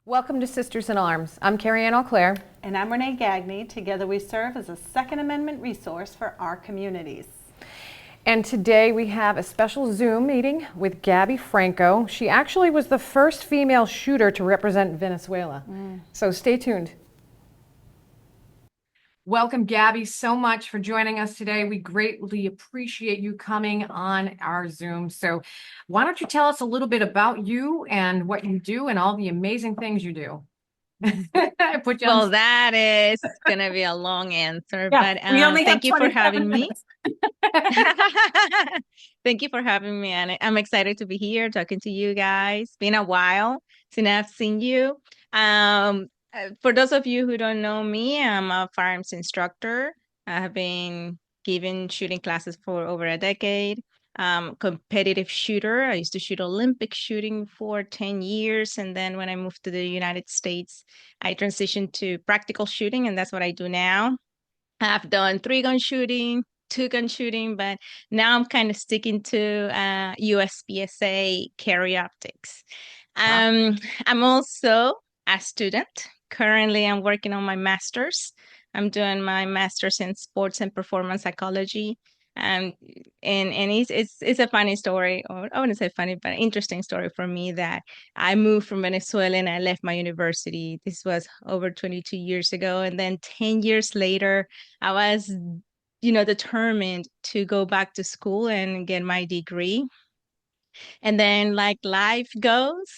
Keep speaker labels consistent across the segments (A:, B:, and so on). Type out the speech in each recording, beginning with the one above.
A: Welcome to Sisters in Arms. I'm Kerrie Ann Auclair.
B: And I'm Renee Gagney. Together we serve as a Second Amendment resource for our communities.
A: And today we have a special Zoom meeting with Gabby Franco. She actually was the first female shooter to represent Venezuela. So stay tuned. Welcome, Gabby, so much for joining us today. We greatly appreciate you coming on our Zoom. So why don't you tell us a little bit about you and what you do and all the amazing things you do? I put you
C: Well, that is going to be a long answer,
B: Yeah,
C: but
B: we only have
C: thank you for
B: 27
C: having me.
B: minutes.
C: Thank you for having me, and I'm excited to be here talking to you guys. Been a while since I've seen you. For those of you who don't know me, I'm a firearms instructor. I have been giving shooting classes for over a decade. Competitive shooter. I used to shoot Olympic shooting for 10 years. And then when I moved to the United States, I transitioned to practical shooting, and that's what I do now. I've done 3-gun shooting, 2-gun shooting, but now I'm kind of sticking to USPSA carry optics. I'm also a student. Currently, I'm working on my master's. I'm doing my master's in sports and performance psychology. Um, and it's a funny story, or I wouldn't say funny, but interesting story for me that I moved from Venezuela and I left my university. This was over 22 years ago. And then 10 years later, I was, determined to go back to school and get my degree. And then, like life goes,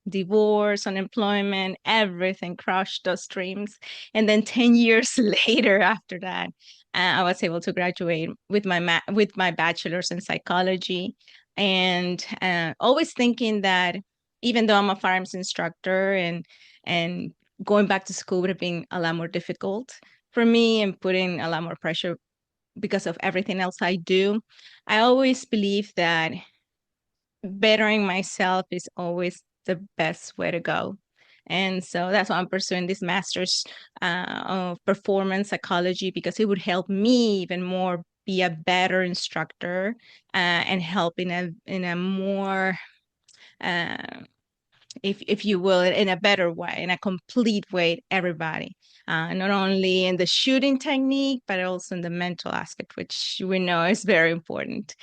C: divorce, unemployment, everything crushed those dreams. And then 10 years later, after that, I was able to graduate with my bachelor's in psychology, and always thinking that even though I'm a firearms instructor and going back to school would have been a lot more difficult for me and putting a lot more pressure because of everything else I do, I always believe that bettering myself is always the best way to go. And so that's why I'm pursuing this master's of performance psychology, because it would help me even more be a better instructor and help in a more if you will, in a better way, in a complete way, everybody. Not only in the shooting technique, but also in the mental aspect, which we know is very important.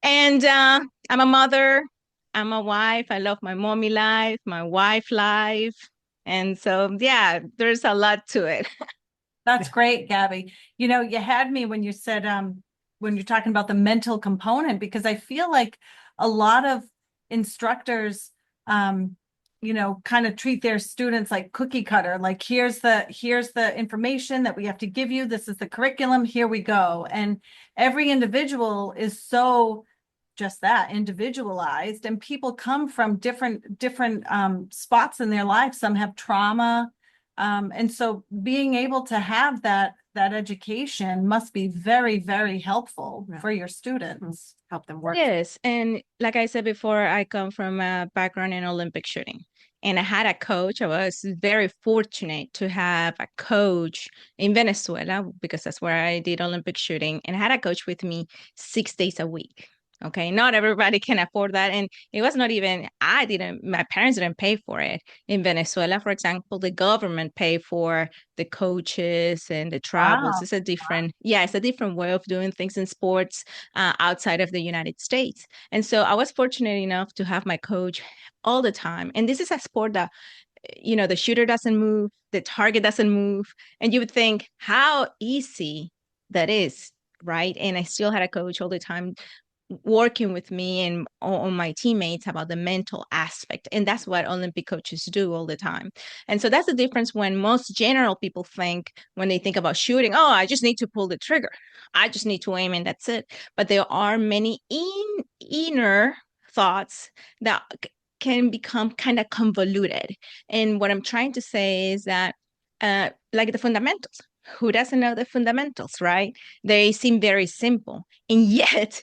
C: And I'm a mother, I'm a wife. I love my mommy life, my wife life. And so, yeah, there's a lot to it.
B: That's great, Gabby. You know, you had me when you said when you're talking about the mental component, because I feel like a lot of instructors kind of treat their students like cookie cutter, like here's the information that we have to give you. This is the curriculum. Here we go. And every individual is so just that, individualized, and people come from different spots in their life. Some have trauma, and so being able to have that education must be very, very helpful for your students.
A: Help them work.
C: Yes. And like I said before, I come from a background in Olympic shooting. And I had a coach. I was very fortunate to have a coach in Venezuela, because that's where I did Olympic shooting, and I had a coach with me 6 days a week. Okay, not everybody can afford that. And it was not even, my parents didn't pay for it. In Venezuela, for example, the government paid for the coaches and the travels.
B: Wow.
C: It's a different, yeah, it's a different way of doing things in sports outside of the United States. And so I was fortunate enough to have my coach all the time. And this is a sport that, the shooter doesn't move, the target doesn't move. And you would think how easy that is, right? And I still had a coach all the time working with me and on my teammates about the mental aspect. And that's what Olympic coaches do all the time. And so that's the difference when most general people think, when they think about shooting, oh, I just need to pull the trigger. I just need to aim and that's it. But there are many inner thoughts that can become kind of convoluted. And what I'm trying to say is that like the fundamentals. Who doesn't know the fundamentals, right? They seem very simple. And yet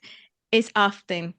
C: it's often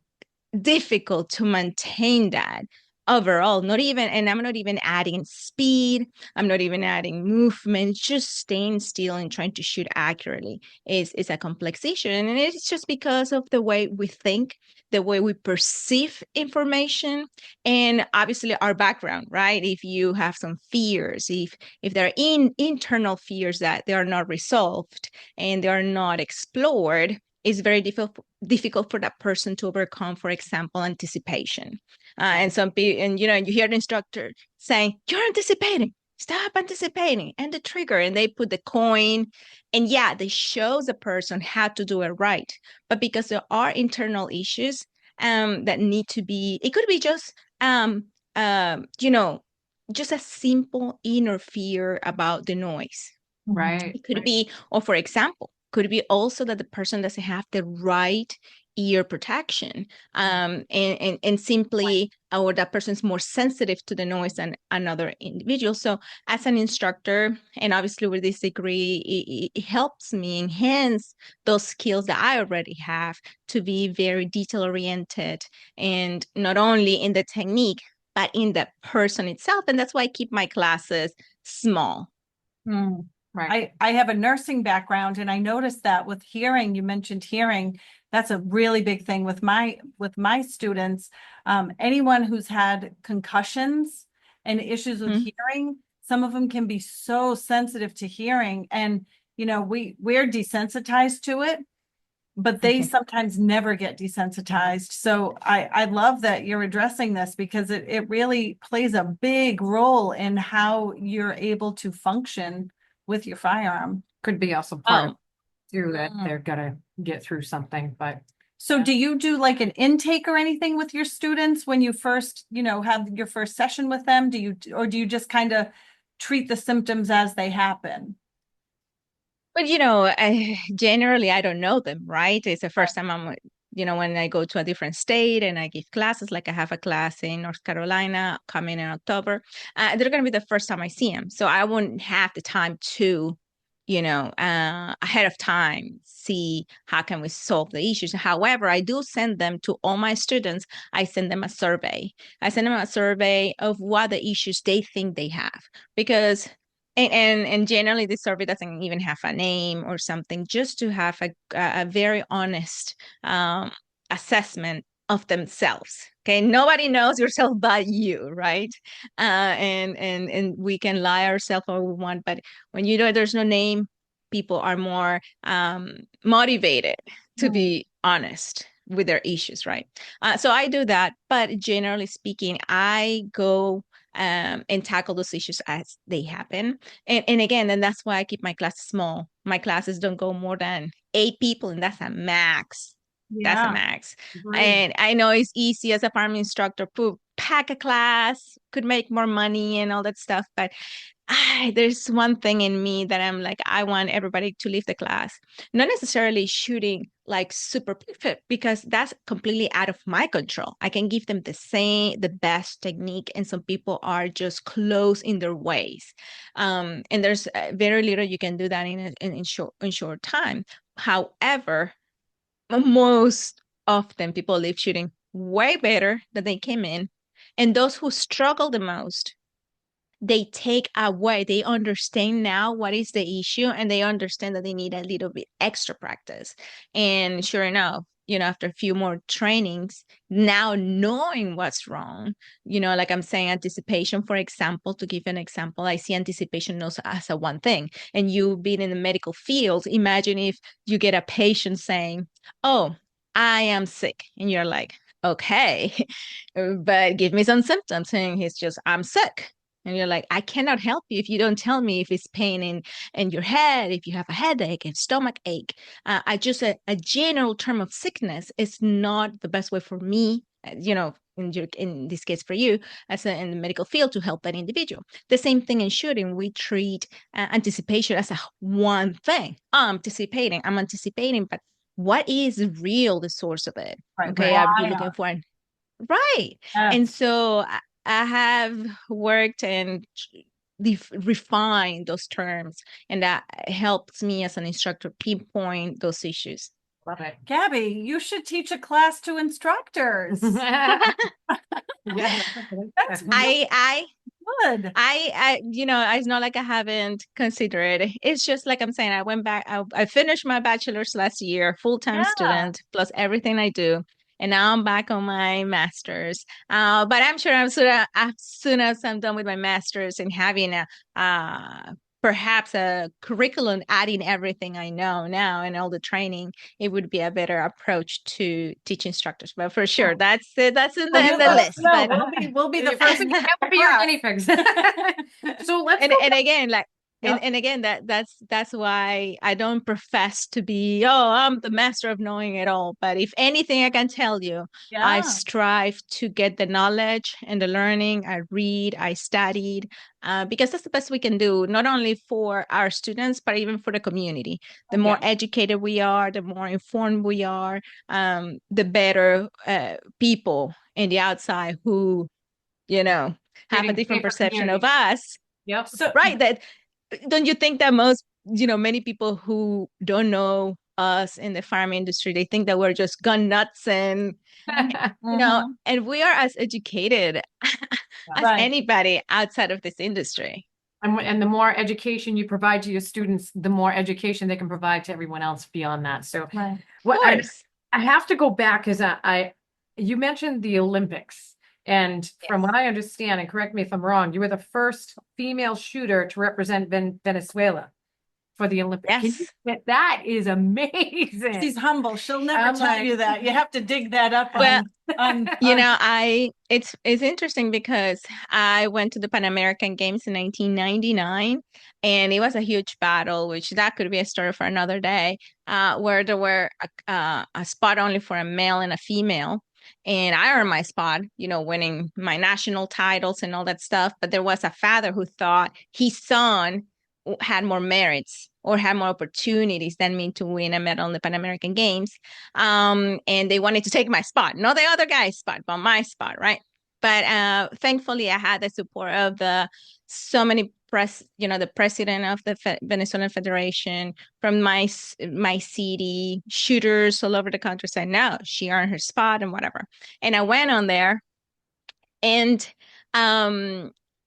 C: difficult to maintain that overall, and I'm not even adding speed, I'm not even adding movement, just staying still and trying to shoot accurately is a complex issue. And it's just because of the way we think, the way we perceive information, and obviously our background, right? If you have some fears, if there are internal fears that they are not resolved and they are not explored, it's very difficult for that person to overcome, for example, anticipation. And some people, and you hear the instructor saying, "You're anticipating. Stop anticipating," and the trigger, and they put the coin, and yeah, they show the person how to do it right. But because there are internal issues that need to be, it could be just just a simple inner fear about the noise.
A: Right.
C: It could be, or for example, could be also that the person doesn't have the right ear protection, and simply, or that person's more sensitive to the noise than another individual. So as an instructor, and obviously with this degree, it helps me enhance those skills that I already have to be very detail oriented, and not only in the technique, but in the person itself. And that's why I keep my classes small.
A: Right.
B: I have a nursing background, and I noticed that with hearing, you mentioned hearing, that's a really big thing with my students. Anyone who's had concussions and issues with hearing, some of them can be so sensitive to hearing, and we're desensitized to it, but they sometimes never get desensitized. So I love that you're addressing this, because it really plays a big role in how you're able to function with your firearm.
A: Could be also part of too that they're gonna get through something, but
B: So do you do like an intake or anything with your students when you first, have your first session with them? Do you just kind of treat the symptoms as they happen?
C: But generally I don't know them, right? It's the first time when I go to a different state and I give classes, like I have a class in North Carolina coming in October. They're going to be the first time I see them. So I won't have the time to, ahead of time, see how can we solve the issues. However, I do send them to all my students. I send them a survey. I send them a survey of what the issues they think they have, because and generally this survey doesn't even have a name or something, just to have a very honest assessment of themselves. Okay, nobody knows yourself but you, right? And we can lie ourselves all we want, but when there's no name, people are more motivated to be honest with their issues, right? So I do that, but generally speaking, I go and tackle those issues as they happen. And that's why I keep my classes small. My classes don't go more than 8 people, and that's a max. That's a max. And I know it's easy as a farm instructor to pack a class, could make more money and all that stuff, but there's one thing in me that I'm like, I want everybody to leave the class, not necessarily shooting like super perfect, because that's completely out of my control. I can give them the best technique, and some people are just close in their ways, and there's very little you can do that in short time. However, most often people leave shooting way better than they came in, and those who struggle the most, they take away, they understand now what is the issue, and they understand that they need a little bit extra practice. And sure enough, after a few more trainings, now knowing what's wrong, like I'm saying, anticipation, for example, to give an example, I see anticipation also as a one thing. And you've been in the medical field, imagine if you get a patient saying, "Oh, I am sick," and you're like, "Okay, but give me some symptoms," and he's just, "I'm sick." And you're like, "I cannot help you if you don't tell me if it's pain in your head, if you have a headache, a stomach ache. I just a general term of sickness is not the best way for me, in this case for you, in the medical field, to help that individual." The same thing in shooting. We treat anticipation as a one thing. I'm anticipating, but what is real the source of it? Okay, are you looking for it? Right. And so I have worked and refined those terms, and that helps me as an instructor pinpoint those issues.
A: Love it.
B: Gabby, you should teach a class to instructors.
A: Yeah.
B: That's
C: I
B: good.
C: it's not like I haven't considered it. It's just like I'm saying, I went back, I finished my bachelor's last year, full-time
B: Yeah.
C: student, plus everything I do. And now I'm back on my master's. But I'm sure as soon as I'm done with my master's and having perhaps a curriculum adding everything I know now and all the training, it would be a better approach to teach instructors. But for sure, that's it. That's in
B: Well,
C: the,
B: you
C: in the
B: let us
C: list.
B: know.
C: But
B: We'll be the
A: That
B: first.
A: would be your guinea pigs. So let's
C: and
A: go
C: and again, like
B: Yep.
C: and again, that's why I don't profess to be, I'm the master of knowing it all. But if anything I can tell you, I
B: Yeah.
C: strive to get the knowledge and the learning. I read, I studied, because that's the best we can do, not only for our students, but even for the community. The more educated we are, the more informed we are, the better people in the outside who, have a
A: Creating
C: different
A: safer
C: perception of
A: communities.
C: us.
A: Yep.
B: So
C: Right. That don't you think that many people who don't know us in the farm industry, they think that we're just gun nuts and
B: mhm.
C: and we are as educated as
B: Right.
C: anybody outside of this industry.
A: And the more education you provide to your students, the more education they can provide to everyone else beyond that. So
B: Right.
C: Of
A: what
C: course.
A: I have to go back because you mentioned the Olympics. And from what I understand, and correct me if I'm wrong, you were the first female shooter to represent Venezuela for the Olympics.
C: Yes.
A: That is amazing.
B: She's humble. She'll never
A: I'm
B: tell
A: like-
B: you that. You have to dig that up
C: Well,
B: on
C: it's interesting because I went to the Pan American Games in 1999, and it was a huge battle, which that could be a story for another day, where there were a spot only for a male and a female. And I earned my spot, winning my national titles and all that stuff. But there was a father who thought his son had more merits or had more opportunities than me to win a medal in the Pan American Games. And they wanted to take my spot, not the other guy's spot, but my spot, right? But thankfully, I had the support of so many the president of the Venezuelan Federation, from my city, shooters all over the country said, no, she earned her spot and whatever. And I went on there, and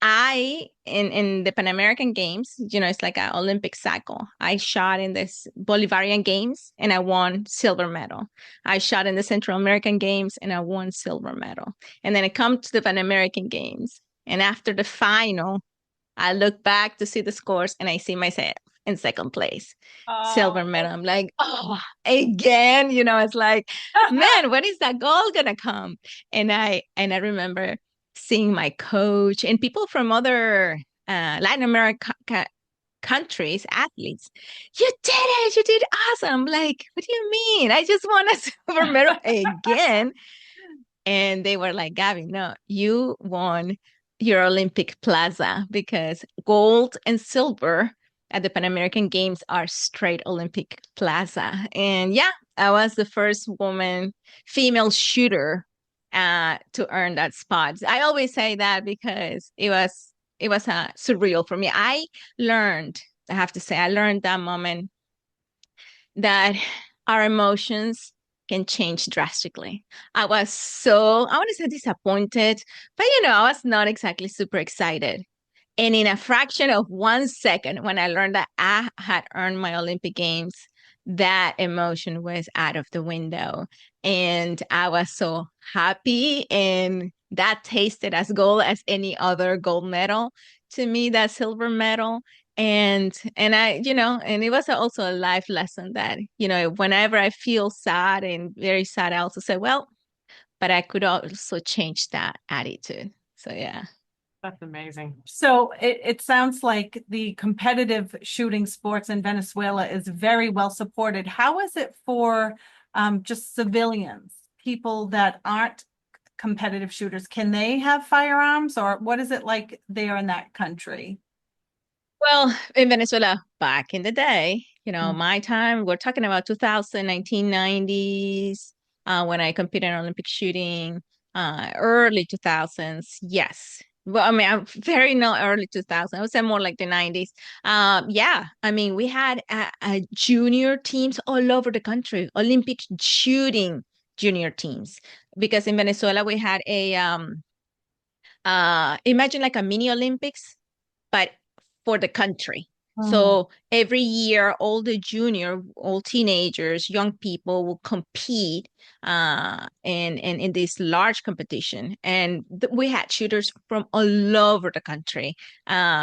C: I in the Pan American Games, it's like an Olympic cycle. I shot in this Bolivarian Games and I won silver medal. I shot in the Central American Games and I won silver medal. And then I come to the Pan American Games, and after the final, I look back to see the scores and I see myself in second place, silver medal. I'm like, oh, again, it's like, man, when is that goal gonna come? And I remember seeing my coach and people from other Latin America countries, athletes. You did it! You did awesome! Like, what do you mean? I just won a silver medal again. And they were like, Gabby, no, you won your Olympic plaza, because gold and silver at the Pan American Games are straight Olympic plaza. And yeah, I was the first female shooter to earn that spot. I always say that because it was surreal for me. I have to say, I learned that moment that our emotions can change drastically. I was I want to say disappointed, but I was not exactly super excited. And in a fraction of 1 second, when I learned that I had earned my Olympic Games, that emotion was out of the window. And I was so happy, and that tasted as gold as any other gold medal to me, that silver medal. And I, and it was also a life lesson that, whenever I feel sad and very sad, I also say, well, but I could also change that attitude. So, yeah.
A: That's amazing.
B: So it sounds like the competitive shooting sports in Venezuela is very well supported. How is it for just civilians, people that aren't competitive shooters? Can they have firearms, or what is it like there in that country?
C: Well, in Venezuela, back in the day, my time, we're talking about 2000, 1990s, when I competed in Olympic shooting, early 2000s. Yes, Well, I mean, I'm very not early 2000. I would say more like the 90s. Yeah, I mean, we had junior teams all over the country, Olympic shooting junior teams, because in Venezuela we had a imagine like a mini Olympics, but for the country.
B: Mm.
C: So every year, all teenagers, young people will compete in this large competition. And we had shooters from all over the country,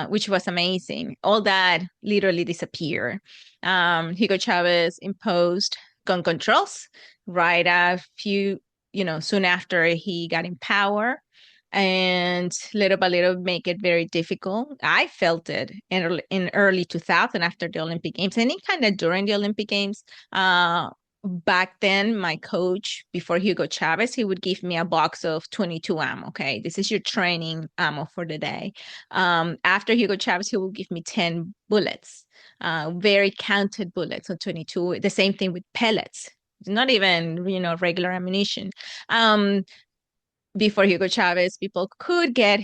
C: which was amazing. All that literally disappeared. Hugo Chavez imposed gun controls right a few, soon after he got in power, and little by little make it very difficult. I felt it in early 2000 after the Olympic Games, and kind of during the Olympic Games. Back then, my coach, before Hugo Chavez, he would give me a box of 22 ammo. Okay, this is your training ammo for the day. After Hugo Chavez, he will give me 10 bullets, very counted bullets, so 22. The same thing with pellets, not even regular ammunition. Before Hugo Chavez, people could get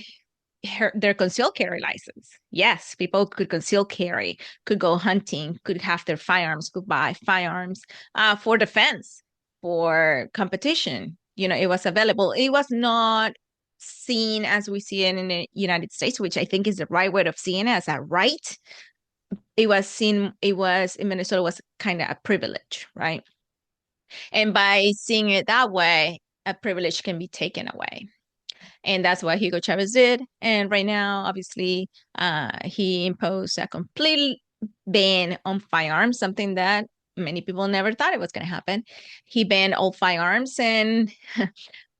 C: their concealed carry license. Yes, people could conceal carry, could go hunting, could have their firearms, could buy firearms for defense, for competition. It was available. It was not seen as we see it in the United States, which I think is the right way of seeing it, as a right. It was in Minnesota was kind of a privilege, right? And by seeing it that way, a privilege can be taken away. And that's what Hugo Chavez did. And right now, obviously, he imposed a complete ban on firearms, something that many people never thought it was going to happen. He banned all firearms, and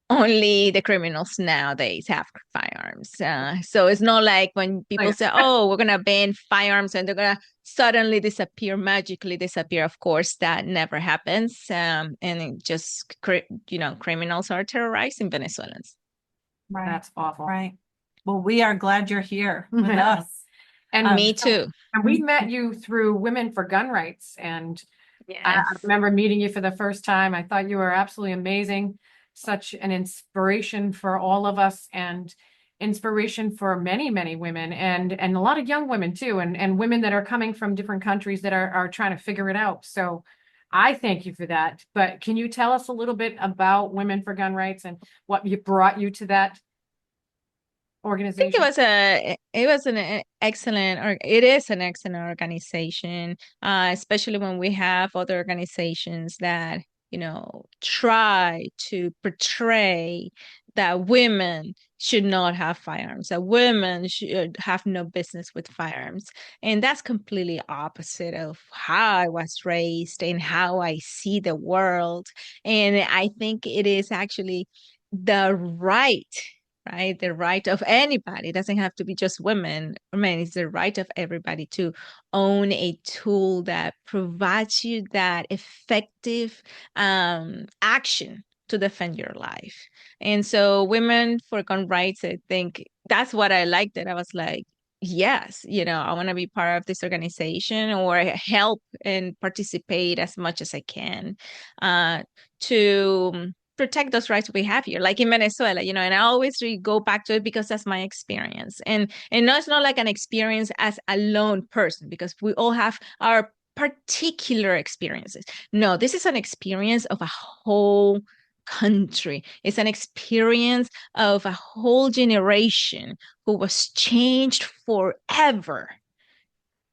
C: only the criminals nowadays have firearms. So it's not like when people say, "Oh, we're gonna ban firearms," and they're gonna suddenly disappear, magically disappear. Of course, that never happens. And it just, criminals are terrorizing Venezuelans.
B: Right.
A: That's awful.
B: Right. Well, we are glad you're here with us.
A: And
C: Me too.
A: And we met you through Women for Gun Rights. And I
C: Yes.
A: remember meeting you for the first time. I thought you were absolutely amazing, such an inspiration for all of us, and inspiration for many, many women, and a lot of young women too, and women that are coming from different countries that are trying to figure it out. So I thank you for that. But can you tell us a little bit about Women for Gun Rights and what brought you to that
C: I think
A: organization?
C: it was an excellent, or it is an excellent organization, especially when we have other organizations that try to portray that women should not have firearms, that women should have no business with firearms. And that's completely opposite of how I was raised and how I see the world. And I think it is actually the right, the right of anybody. It doesn't have to be just women or men. It's the right of everybody to own a tool that provides you that effective action to defend your life. And so Women for Gun Rights, I think that's what I liked. That I was like, yes, I want to be part of this organization, or help and participate as much as I can to protect those rights we have here, like in Venezuela, and I always go back to it because that's my experience. And no, it's not like an experience as a lone person, because we all have our particular experiences. No, this is an experience of a whole country. It's an experience of a whole generation who was changed forever.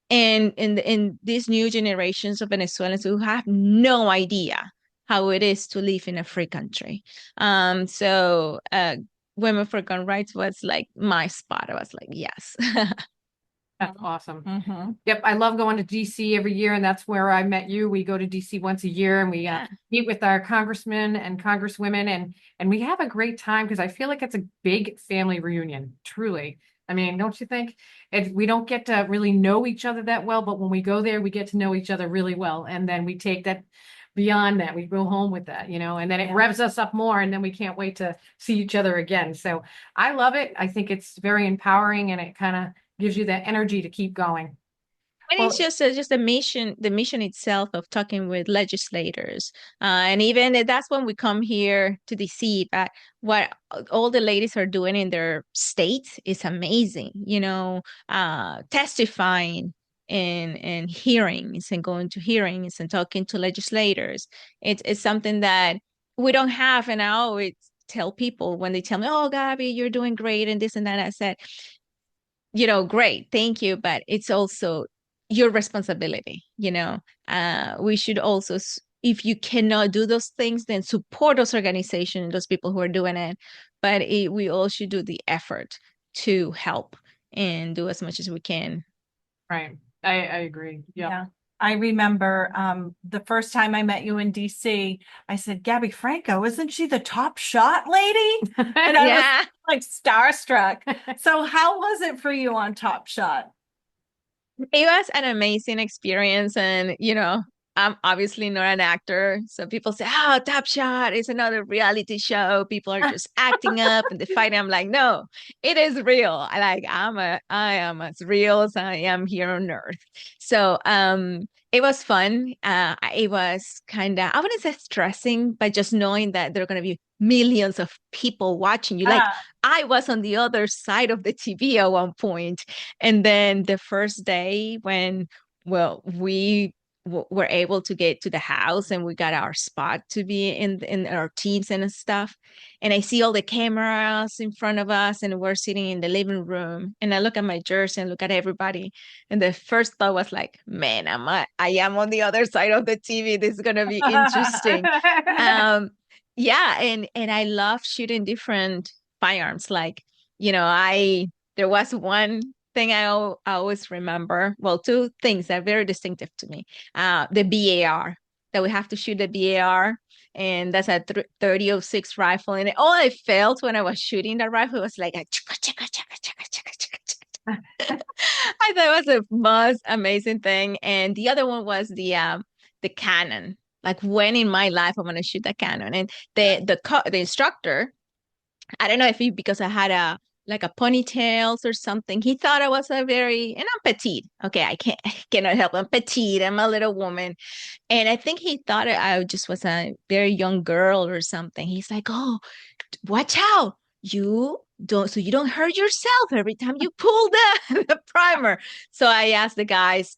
C: And in these new generations of Venezuelans who have no idea how it is to live in a free country. So Women for Gun Rights was like my spot. I was like, yes.
A: That's awesome.
B: Mm-hmm.
A: Yep, I love going to DC every year, and that's where I met you. We go to DC once a year, and we
C: Yeah.
A: meet with our congressmen and congresswomen, and we have a great time, because I feel like it's a big family reunion, truly. I mean, don't you think? We don't get to really know each other that well, but when we go there, we get to know each other really well, and then we take that beyond that. We go home with that, and then it
B: Yeah.
A: revs us up more, and then we can't wait to see each other again. So I love it. I think it's very empowering, and it kind of gives you that energy to keep going.
C: And
A: Well,
C: it's just the mission itself of talking with legislators, and even that's when we come here to DC. But what all the ladies are doing in their states is amazing. Testifying in hearings and going to hearings and talking to legislators. It's something that we don't have, and I always tell people when they tell me, "Oh, Gabby, you're doing great," and this and that. I said, great, thank you, but it's also your responsibility. We should also, if you cannot do those things, then support those organizations, those people who are doing it. But we all should do the effort to help and do as much as we can.
A: right. I agree. Yeah.
B: Yeah. I remember the first time I met you in DC, I said, Gabby Franco, isn't she the top shot lady? And I was
C: Yeah.
B: like starstruck. So how was it for you on Top Shot?
C: It was an amazing experience. And, I'm obviously not an actor. So people say, oh, Top Shot is another reality show. People are just acting up and they fight. I'm like, no, it is real. I am as real as I am here on Earth. So it was fun. It was kind of, I wouldn't say stressing, but just knowing that there are going to be millions of people watching you. Like I was on the other side of the TV at one point. And then the first day when, well, we were able to get to the house and we got our spot to be in our teams and stuff. And I see all the cameras in front of us and we're sitting in the living room. And I look at my jersey and look at everybody. And the first thought was like, man, I am on the other side of the TV. This is gonna be interesting. Yeah, and I love shooting different firearms. Like, there was one thing I always remember. Well, two things that are very distinctive to me. The BAR, that we have to shoot the BAR, and that's a 30-06 rifle. And all I felt when I was shooting that rifle was like a chicka, chicka, chicka, chicka, chicka, chicka, chicka. I thought it was the most amazing thing. And the other one was the cannon. Like when in my life I'm gonna shoot that cannon. And the instructor, I don't know if he, because I had a ponytails or something, he thought I was and I'm petite. Okay, I cannot help. I'm petite. I'm a little woman. And I think he thought I just was a very young girl or something. He's like, oh, watch out. You don't hurt yourself every time you pull the primer. So I asked the guys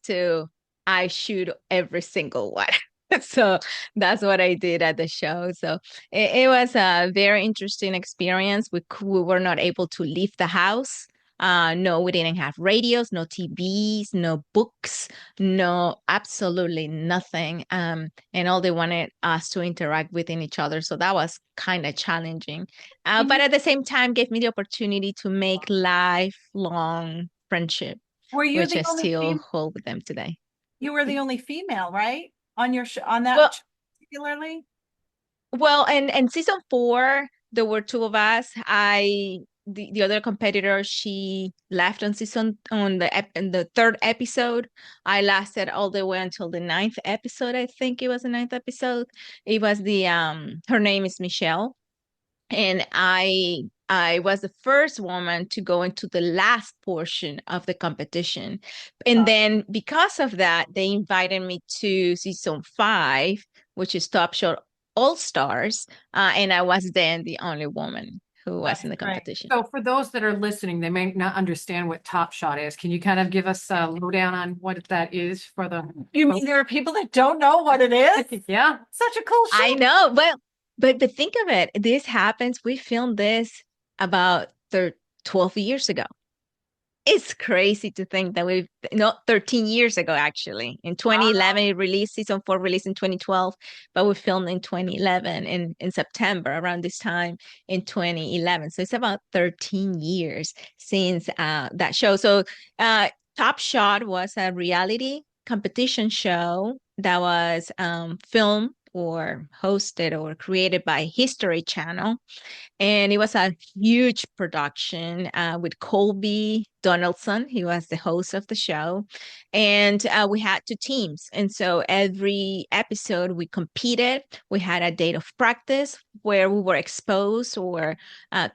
C: I shoot every single one. So that's what I did at the show. So it was a very interesting experience. We were not able to leave the house. No, we didn't have radios, no TVs, no books, no, absolutely nothing. And all they wanted us to interact within each other. So that was kind of challenging. But at the same time, gave me the opportunity to make lifelong friendship,
B: Were you
C: which
B: the
C: I
B: only
C: still hold with them today.
B: You were the only female, right? On your on that
C: Well,
B: particularly?
C: Well, and season 4, there were two of us. The other competitor, she left on in the third episode. I lasted all the way until the ninth episode. I think it was the ninth episode. It was her name is Michelle, and I was the first woman to go into the last portion of the competition. And then because of that, they invited me to season 5, which is Top Shot All Stars. And I was then the only woman who was in the competition.
A: So for those that are listening, they may not understand what Top Shot is. Can you kind of give us a lowdown on what that is for the?
B: You mean there are people that don't know what it is?
A: Yeah.
B: Such a cool show.
C: I know. Well, but think of it. This happens. We filmed this about 12 years ago. It's crazy to think that 13 years ago, actually. In 2011, it released, season 4 released in 2012, but we filmed in 2011 in September, around this time in 2011. So it's about 13 years since that show. So Top Shot was a reality competition show that was filmed or hosted or created by History Channel. And it was a huge production with Colby Donaldson. He was the host of the show. And we had 2 teams. And so every episode we competed. We had a day of practice where we were exposed or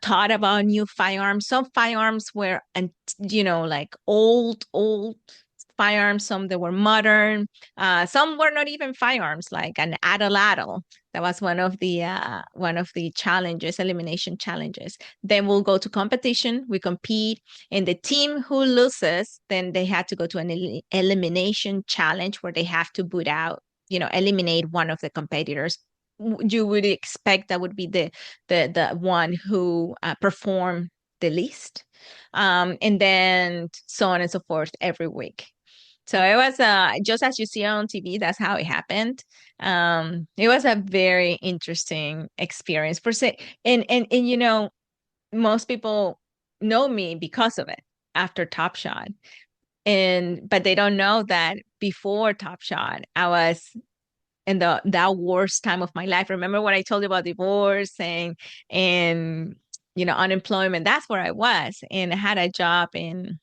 C: taught about new firearms. Some firearms were, like old firearms, some that were modern, some were not even firearms, like an atlatl. That was one of the challenges, elimination challenges. Then we'll go to competition. We compete, and the team who loses, then they had to go to an elimination challenge where they have to boot out, eliminate one of the competitors. You would expect that would be the one who performed the least, and then so on and so forth every week. So it was just as you see on TV, that's how it happened. It was a very interesting experience per se. And most people know me because of it after Top Shot. But they don't know that before Top Shot, I was in that worst time of my life. Remember what I told you about divorce and unemployment? That's where I was. And I had a job in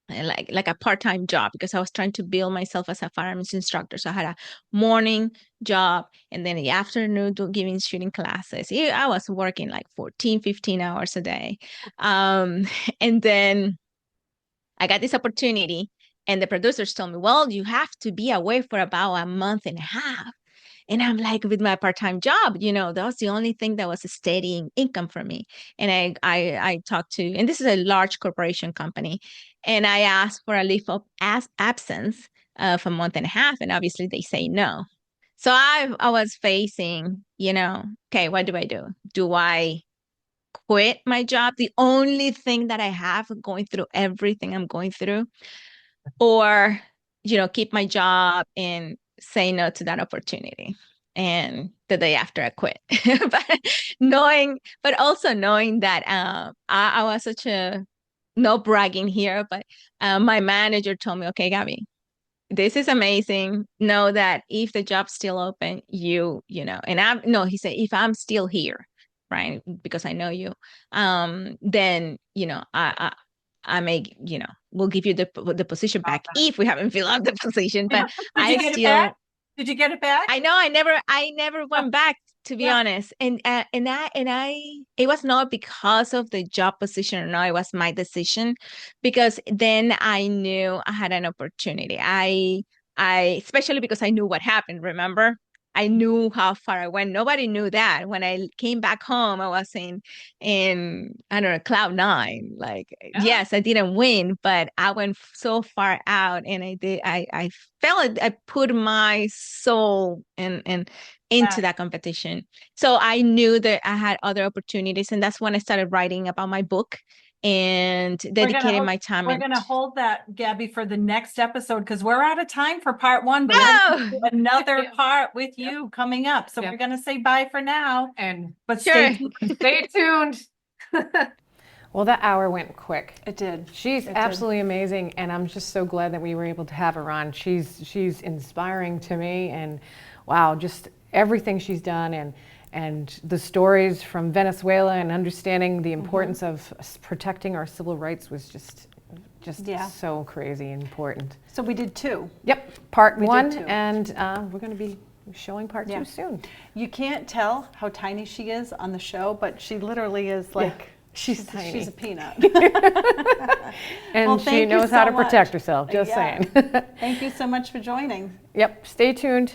C: like a part-time job because I was trying to build myself as a firearms instructor. So I had a morning job and then the afternoon giving shooting classes. I was working like 14, 15 hours a day. And then I got this opportunity and the producers told me, well, you have to be away for about a month and a half. And I'm like, with my part-time job, that was the only thing that was a steady income for me. And I talked to, and this is a large corporation company, and I asked for a leave of absence of a month and a half, and obviously they say no. So I was facing, okay, what do I do? Do I quit my job, the only thing that I have going through everything I'm going through, or, keep my job and say no to that opportunity? And the day after I quit, but also knowing that I was such a, no bragging here, but my manager told me, okay, Gabby, this is amazing. Know that if the job's still open, and he said, if I'm still here, right, because I know you, then, I may, we'll give you the position back if we haven't filled out the position. But
B: Did you get it back?
C: I know I never went back, to be honest. And it was not because of the job position or no, it was my decision, because then I knew I had an opportunity. I especially because I knew what happened, remember? I knew how far I went. Nobody knew that. When I came back home, I was in I don't know, cloud nine. Like, yes, I didn't win, but I went so far out, and I felt I put my soul into that competition. So I knew that I had other opportunities, and that's when I started writing about my book and dedicating my time.
B: We're going to hold that, Gabby, for the next episode, because we're out of time for part one, but we're gonna do another part with you coming up. So we're going to say bye for now. But stay tuned.
A: Well, that hour went quick.
B: It did.
A: She's absolutely amazing, and I'm just so glad that we were able to have her on. She's inspiring to me, and wow, just everything she's done, and the stories from Venezuela, and understanding the importance of protecting our civil rights was just so crazy and important.
B: So we did two.
A: Yep, part one, and we're going to be showing part two soon.
B: You can't tell how tiny she is on the show, but she literally is like,
A: she's tiny.
B: She's a peanut.
A: And she knows how to protect herself, just saying.
B: Thank you so much for joining.
A: Yep, stay tuned.